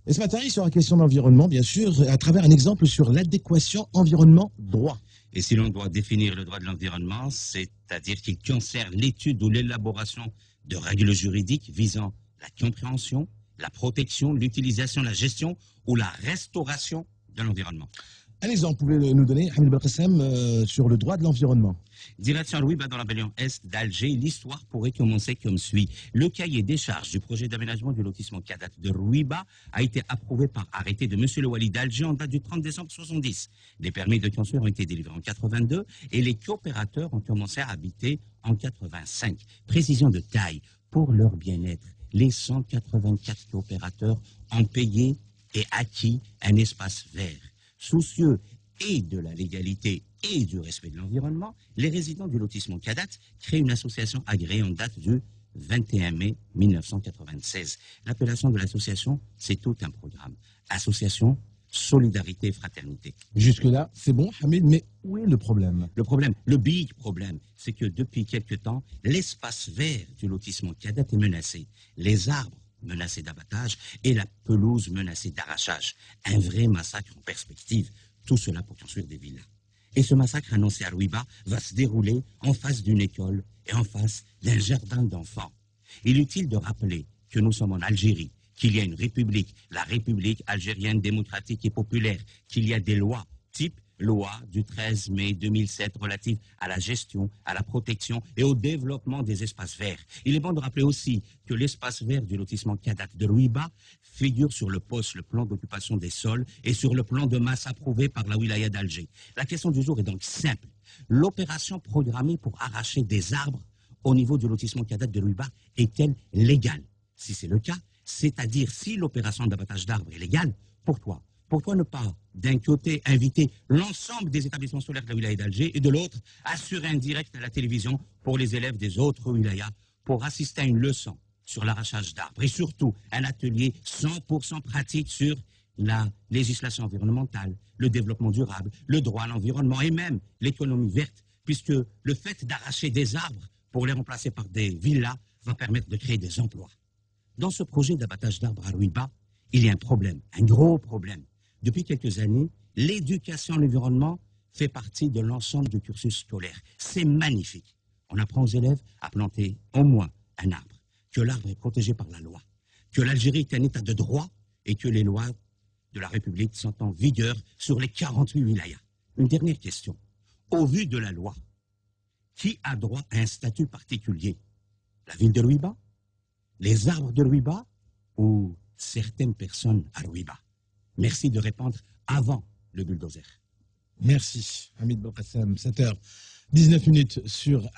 Et ce matin, il sera question d'environnement, bien sûr, à travers un exemple sur l'adéquation environnement-droit. Et si l'on doit définir le droit de l'environnement, c'est-à-dire qu'il concerne l'étude ou l'élaboration de règles juridiques visant la compréhension, la protection, l'utilisation, la gestion ou la restauration de l'environnement. Un exemple, pouvez nous donner, Hamid Belkacem, sur le droit de l'environnement. Direction Rouiba dans la région Est d'Alger, l'histoire pourrait commencer comme suit. Le cahier des charges du projet d'aménagement du lotissement Kadat de Rouiba a été approuvé par arrêté de M. le Wali d'Alger en date du 30 décembre 70. Les permis de construire ont été délivrés en 82 et les coopérateurs ont commencé à habiter en 85. Précision de taille, pour leur bien-être, les 184 coopérateurs ont payé et acquis un espace vert. Soucieux et de la légalité et du respect de l'environnement, les résidents du lotissement Kadat créent une association agréée en date du 21 mai 1996. L'appellation de l'association, c'est tout un programme. Association Solidarité et Fraternité. Jusque-là, c'est bon, Hamid, mais où est le problème? Le big problème, c'est que depuis quelque temps, l'espace vert du lotissement Kadat est menacé. Les arbres menacés d'abattage et la pelouse menacée d'arrachage. Un vrai massacre en perspective. Tout cela pour construire des villas. Et ce massacre annoncé à Rouiba va se dérouler en face d'une école et en face d'un jardin d'enfants. Il est utile de rappeler que nous sommes en Algérie, qu'il y a une république, la République algérienne démocratique et populaire, qu'il y a des lois, type loi du 13 mai 2007 relative à la gestion, à la protection et au développement des espaces verts. Il est bon de rappeler aussi que l'espace vert du lotissement Kadat de Rouiba figure sur le POS, le plan d'occupation des sols, et sur le plan de masse approuvé par la wilaya d'Alger. La question du jour est donc simple. L'opération programmée pour arracher des arbres au niveau du lotissement Kadat de Rouiba est-elle légale? Si c'est le cas, c'est-à-dire si l'opération d'abattage d'arbres est légale, pourquoi ne pas, d'un côté, inviter l'ensemble des établissements scolaires de la wilaya d'Alger et de l'autre, assurer un direct à la télévision pour les élèves des autres wilayas pour assister à une leçon sur l'arrachage d'arbres et surtout un atelier 100% pratique sur la législation environnementale, le développement durable, le droit à l'environnement et même l'économie verte, puisque le fait d'arracher des arbres pour les remplacer par des villas va permettre de créer des emplois. Dans ce projet d'abattage d'arbres à Rouiba, il y a un problème, un gros problème. Depuis quelques années, l'éducation à l'environnement fait partie de l'ensemble du cursus scolaire. C'est magnifique. On apprend aux élèves à planter au moins un arbre, que l'arbre est protégé par la loi, que l'Algérie est un état de droit et que les lois de la République sont en vigueur sur les 48 wilayas. Une dernière question. Au vu de la loi, qui a droit à un statut particulier? La ville de Rouiba? Les arbres de Rouiba? Ou certaines personnes à Rouiba? Merci de répondre avant le bulldozer. Merci, Hamid Belkacem. 7h19 sur